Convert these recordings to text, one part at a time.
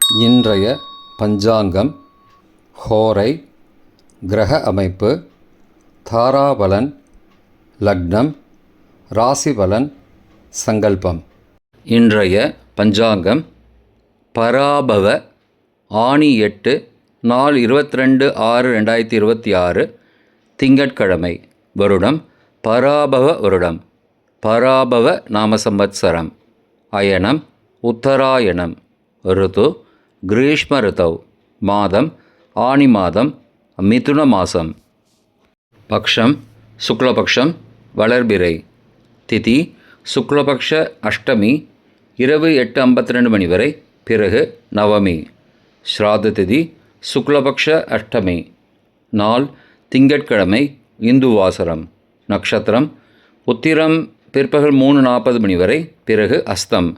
இன்றைய பஞ்சாங்கம், ஹோரை, கிரக அமைப்பு, தாராபலன், லக்னம், ராசிபலன், சங்கல்பம். இன்றைய பஞ்சாங்கம் பராபவ ஆனி 8 நாள் 22/6/2026 திங்கட்கிழமை. வருடம் பராபவ வருடம். பராபவ நாம சம்பத்சரம். அயனம் உத்தராயணம். ருது கிரீஷ்ம ருதவ். மாதம் ஆனி மாதம், மிதுன மாதம். பக்ஷம் சுக்லபக்ஷம், வளர்பிறை. திதி சுக்லபக்ஷ அஷ்டமி, இரவு 8:52 மணி வரை, பிறகு நவமி. ஸ்ராத்த திதி சுக்லபக்ஷ அஷ்டமி. நாள் திங்கட்கிழமை, இந்துவாசரம். நட்சத்திரம் உத்திரம், பிற்பகல் 3:40 மணி வரை, பிறகு அஸ்தம்.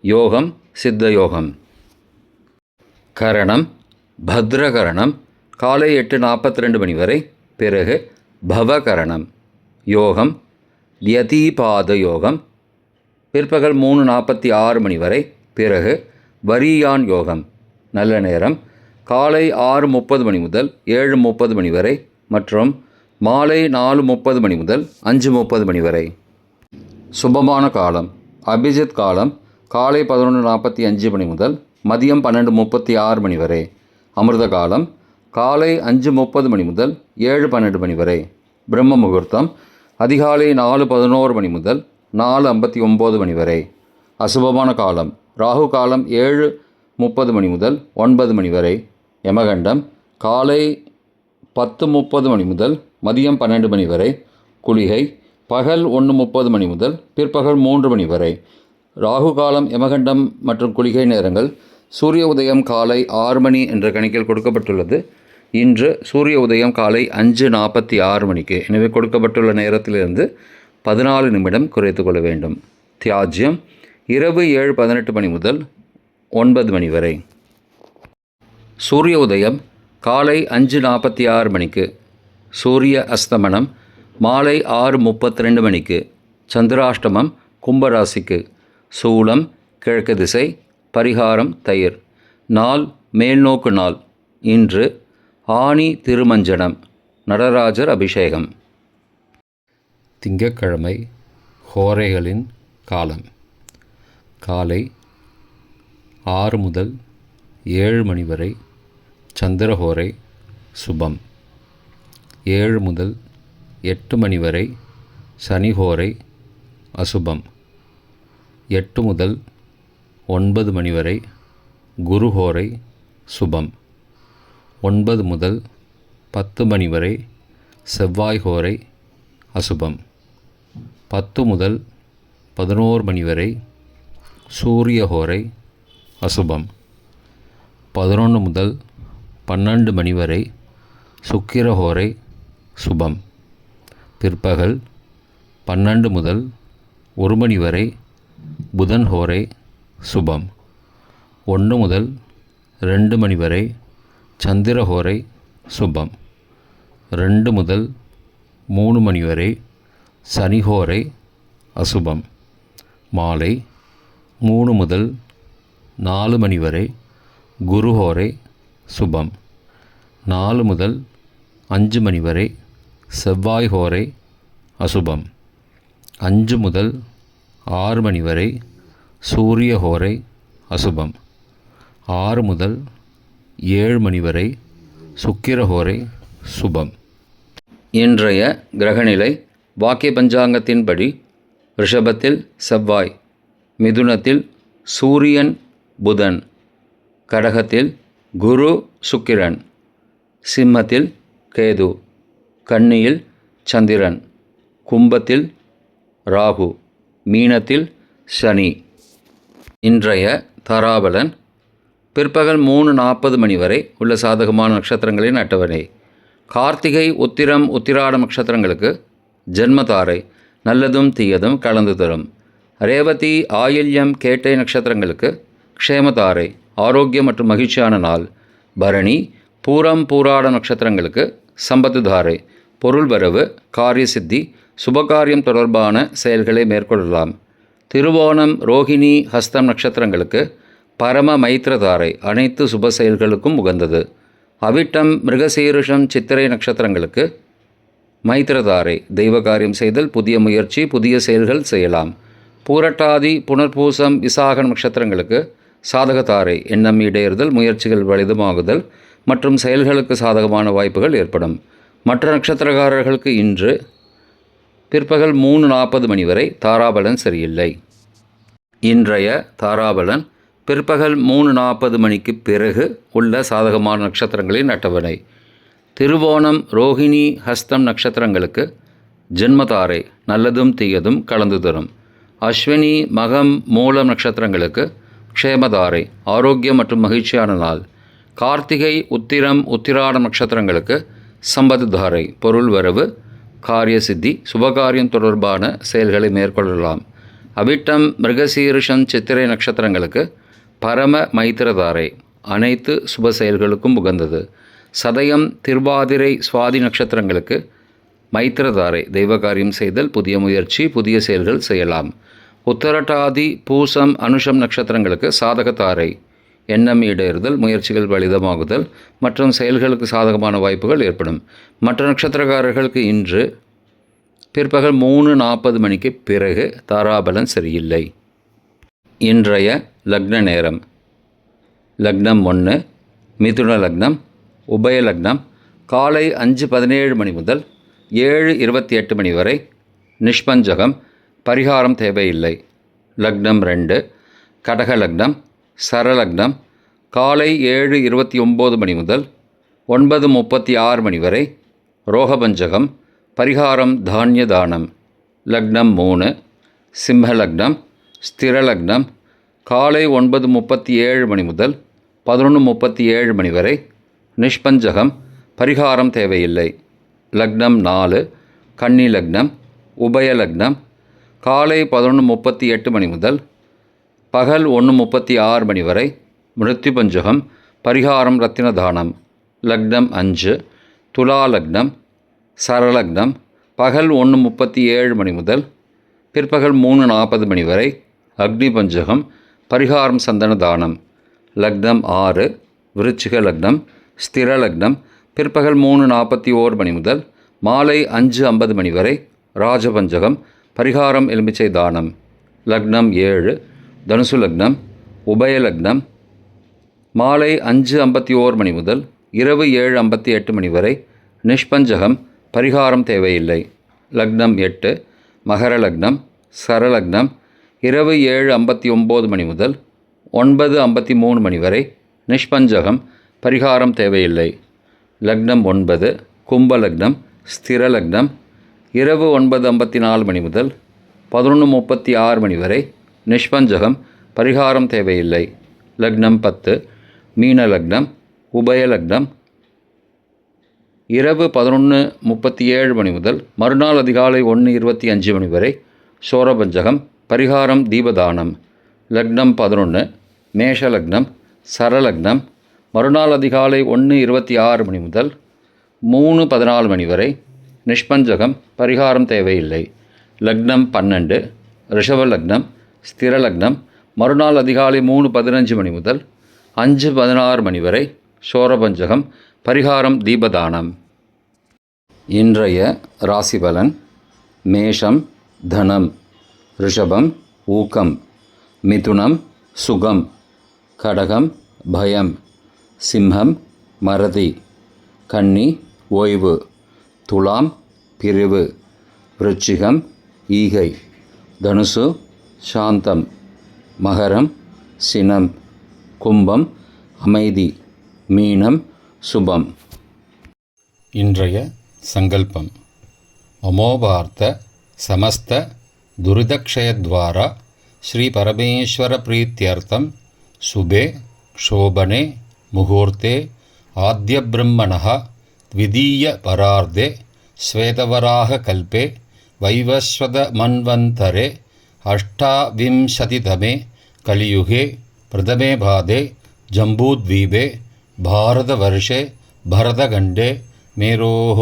யோகம் சித்த யோகம். கரணம் பத்ரகரணம், காலை 8:42 மணி வரை, பிறகு பவகரணம். யோகம் யதீபாத யோகம், பிற்பகல் 3:46 மணி வரை, பிறகு வரியான் யோகம். நல்ல நேரம் காலை 6:30 மணி முதல் 7:30 மணி வரை மற்றும் மாலை 4:30 மணி முதல் 5:30 மணி வரை. சுபமான காலம் அபிஜித் காலம் காலை 11:45 மணி முதல் மதியம் 12:36 மணி வரை. அமிர்த காலம் காலை 5:30 மணி முதல் 7:12 மணி வரை. பிரம்ம முகூர்த்தம் அதிகாலை 4:11 மணி முதல் 4:59 மணி வரை. அசுபமான காலம் ராகு காலம் 7:30 மணி முதல் 9 மணி வரை. யமகண்டம் காலை 10:30 மணி முதல் மதியம் 12 மணி வரை. குளிகை பகல் 1:30 மணி முதல் பிற்பகல் 3 மணி வரை. ராகு காலம், யமகண்டம் மற்றும் குளிகை நேரங்கள் சூரிய உதயம் காலை 6 மணி என்ற கணக்கில் கொடுக்கப்பட்டுள்ளது. இன்று சூரிய உதயம் காலை 5:46 மணிக்கு. எனவே கொடுக்கப்பட்டுள்ள நேரத்திலிருந்து 14 நிமிடம் குறைத்து கொள்ள வேண்டும். தியாஜ்யம் இரவு 7:18 மணி முதல் 9 மணி வரை. சூரிய உதயம் காலை 5:46 மணிக்கு. சூரிய அஸ்தமனம் மாலை 6:32 மணிக்கு. சந்திராஷ்டமம் கும்பராசிக்கு. சூலம் கிழக்கு திசை. பரிகாரம் தயிர். நாள் மேல்நோக்கு நாள். இன்று ஆனி திருமஞ்சனம், நடராஜர் அபிஷேகம். திங்கட்கிழமை ஹோரைகளின் காலம் காலை 6 முதல் 7 மணி வரை சந்திரஹோரை சுபம். 7 முதல் 8 மணி வரை சனிஹோரை அசுபம். 8 முதல் 9 மணி வரை குருஹோரை சுபம். 9 முதல் 10 மணி வரை செவ்வாய் ஹோரை அசுபம். 10 முதல் 11 மணி வரை சூரிய ஹோரை அசுபம். 11 முதல் 12 மணி வரை சுக்கிர ஹோரை சுபம். பிற்பகல் 12 முதல் 1 மணி வரை புதன் ஹோரை சுபம். 1 முதல் 2 மணி வரை சந்திர ஹோரை சுபம். 2 முதல் 3 மணி வரை சனி ஹோரை அசுபம். மாலை 3 முதல் 4 மணி வரை குரு ஹோரை சுபம். 4 முதல் 5 மணி வரை செவ்வாய் ஹோரை அசுபம். 5 முதல் 6 மணி வரை சூரிய ஹோரை அசுபம். 6 முதல் 7 மணி வரை சுக்கிர ஹோரை சுபம். இன்றைய கிரகநிலை வாக்கிய பஞ்சாங்கத்தின்படி ரிஷபத்தில் செவ்வாய், மிதுனத்தில் சூரியன் புதன், கடகத்தில் குரு சுக்கிரன், சிம்மத்தில் கேது, கன்னியில் சந்திரன், கும்பத்தில் ராகு, மீனத்தில் சனி. இன்றைய தாராபலன் பிற்பகல் 3:40 மணி வரை உள்ள சாதகமான நட்சத்திரங்களின் அட்டவணை. கார்த்திகை உத்திரம் உத்திராடம் நட்சத்திரங்களுக்கு ஜென்மதாரை நல்லதும் தீயதும் கலந்து தரும். ரேவதி ஆயில்யம் கேட்டை நட்சத்திரங்களுக்கு க்ஷேமதாரை ஆரோக்கியம் மற்றும் மகிழ்ச்சியான நாள். பரணி பூரம் பூராட நட்சத்திரங்களுக்கு சம்பத்து தாரை பொருள் வரவு, காரிய சித்தி, சுபகாரியம் தொடர்பான செயல்களை மேற்கொள்ளலாம். திருவோணம் ரோகிணி ஹஸ்தம் நட்சத்திரங்களுக்கு பரம மைத்திரதாரை அனைத்து சுப செயல்களுக்கும் உகந்தது. அவிட்டம், மிருகசீருஷம், சித்திரை நட்சத்திரங்களுக்கு மைத்திரதாரை தெய்வ காரியம் செய்தல், புதிய முயற்சி, புதிய செயல்கள் செய்யலாம். பூரட்டாதி, புனர்பூசம், விசாக நட்சத்திரங்களுக்கு சாதகதாரை எண்ணம் ஈடேறுதல், முயற்சிகள் பலிதமாகுதல் மற்றும் செயல்களுக்கு சாதகமான வாய்ப்புகள் ஏற்படும். மற்ற நட்சத்திரக்காரர்களுக்கு இன்று பிற்பகல் 3:40 மணி வரை தாராபலன் சரியில்லை. இன்றைய தாராபலன் பிற்பகல் 3:40 மணிக்கு பிறகு உள்ள சாதகமான நட்சத்திரங்களின் அட்டவணை. திருவோணம், ரோஹிணி, ஹஸ்தம் நட்சத்திரங்களுக்கு ஜென்மதாரை நல்லதும் தீயதும் கலந்து தரும். அஸ்வினி, மகம், மூலம் நட்சத்திரங்களுக்கு க்ஷேமதாரை ஆரோக்கியம் மற்றும் மகிழ்ச்சியான நாள். கார்த்திகை, உத்திரம், உத்திராடம் நட்சத்திரங்களுக்கு சம்பத்தாரை பொருள் வரவு, காரிய சித்தி, சுபகாரியம் தொடர்பான செயல்களை மேற்கொள்ளலாம். அவிட்டம், மிருகசீருஷம், சித்திரை நட்சத்திரங்களுக்கு பரம மைத்திரதாரை அனைத்து சுப செயல்களுக்கும் உகந்தது. சதயம், திருவாதிரை, சுவாதி நட்சத்திரங்களுக்கு மைத்திரதாரை தெய்வ காரியம் செய்தல், புதிய முயற்சி, புதிய செயல்கள் செய்யலாம். உத்தரட்டாதி, பூசம், அனுஷம் நட்சத்திரங்களுக்கு சாதகதாரை எண்ணம் ஈடேறுதல், முயற்சிகள் பலிதமாகுதல் மற்றும் செயல்களுக்கு சாதகமான வாய்ப்புகள் ஏற்படும். மற்ற நட்சத்திரக்காரர்களுக்கு இன்று பிற்பகல் 3:40 மணிக்கு பிறகு தாராபலன் சரியில்லை. இன்றைய லக்ன நேரம். லக்னம் 1 மிதுன லக்னம், உபய லக்னம் காலை 5:17 மணி முதல் 7:28 மணி வரை, நிஷ்பஞ்சகம், பரிகாரம் தேவையில்லை. லக்னம் 2 கடக லக்னம், சரலக்னம் காலை 7:29 மணி முதல் 9:36 மணி வரை, ரோகபஞ்சகம், பரிகாரம் தானிய தானம். லக்னம் 3 சிம்ம லக்னம், ஸ்திர லக்னம் காலை 9:37 மணி முதல் 11:37 மணி வரை, நிஷ்பஞ்சகம், பரிகாரம் தேவையில்லை. லக்னம் 4 கன்னி லக்னம், உபய லக்னம் காலை 11:38 மணி முதல் பகல் 1:36 மணி வரை, மிருத்யுபஞ்சகம், பரிகாரம் ரத்தின தானம். லக்னம் 5 துலா லக்னம், சரலக்னம் பகல் 1:37 மணி முதல் பிற்பகல் 3:40 மணி வரை, அக்னி பஞ்சகம், பரிகாரம் சந்தன தானம். லக்னம் 6 விருச்சிக லக்னம், ஸ்திர லக்னம் பிற்பகல் 3:41 மணி முதல் மாலை 5:50 மணி வரை, ராஜபஞ்சகம், பரிகாரம் எலுமிச்சை தானம். லக்னம் 7 தனுசு லக்னம், உபய லக்னம் மாலை 5:51 மணி முதல் இரவு 7:58 மணி வரை, நிஷ்பஞ்சகம், பரிகாரம் தேவையில்லை. லக்னம் 8 மகர லக்னம், சரலக்னம் இரவு 7:59 மணி முதல் 9:53 மணி வரை, நிஷ்பஞ்சகம், பரிகாரம் தேவையில்லை. லக்னம் 9 கும்ப லக்னம், ஸ்திர லக்னம் இரவு 9:54 மணி முதல் 11:36 மணி வரை, நிஷ்பஞ்சகம், பரிகாரம் தேவையில்லை. லக்னம் 10 மீன லக்னம், உபய லக்னம் இரவு 11:37 மணி முதல் மறுநாள் அதிகாலை 1:25 மணி வரை, சோரபஞ்சகம், பரிகாரம் தீபதானம். லக்னம் 11 மேஷ லக்னம், சரலக்னம் மறுநாள் அதிகாலை 1:26 மணி முதல் 3:14 மணி வரை, நிஷ்பஞ்சகம், பரிகாரம் தேவையில்லை. லக்னம் 12 ரிஷப லக்னம், ஸ்திர லக்னம் மறுநாள் அதிகாலை 3:15 மணி முதல் 5:16 மணி வரை, சோரபஞ்சகம், பரிகாரம் தீபதானம். இன்றைய ராசிபலன். மேஷம் தனம், ரிஷபம் ஊக்கம், மிதுனம் சுகம், கடகம் பயம், சிம்மம் மறதி, கன்னி ஓய்வு, துலாம் பிரிவு, விருச்சிகம் ஈகை, தனுசு சாந்தம், மகரம் சினம், கும்பம் அமைதி, மீனம் சுபம். இன்றைய சங்கல்பம். அமோபார்த்த சமஸ்த துரிதக்ஷயத்வாரா ஸ்ரீ பரமேஸ்வர பிரீத்யர்த்தம் சுபே க்ஷோபனே முகூர்த்தே ஆத்ய பிரம்மணः த்விதீய பரார்த்தே ஸ்வேதவராக கல்பே வைவஸ்வத மன்வந்தரே அஷ்டாவிம்சதிதமே கலியுகே பிரதமே பாதே ஜம்பூத்வீபே பாரதவர்ஷே பரதகண்டே மேரோः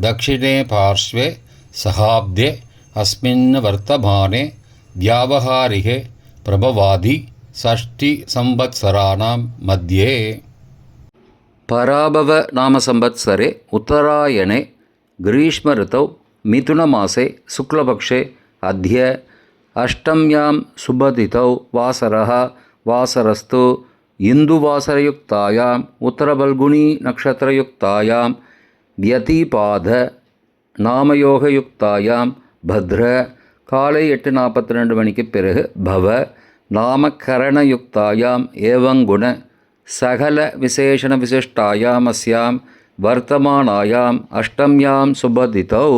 दक्षिणे पार्श्वे सहाब्दे अस्मिन् वर्तमाने व्यावहारिके प्रभवादि षष्टिसंवत्सराणां मध्ये पराभव नाम संवत्सरे उत्तरायणे ग्रीष्मऋतौ मिथुनमासे शुक्लपक्षे अद्य अष्टम्यां शुभतिथौ वासरः वासरस्तु इन्दुवासरयुक्तायाम् उत्तरफल्गुनी नक्षत्रयुक्तायां व्यतिपाद நாமயோகயுக்தாயாம் பத்ர காலை 8:42 மணிக்கு பிறகு பவ நாமகரணயுக்தாயாம் ஏவங்குண சகல விசேஷண விசிஷ்டாயாம் அஸ்யாம் வர்த்தமானாயாம் அஷ்டம்யாம் சுபதிதௌ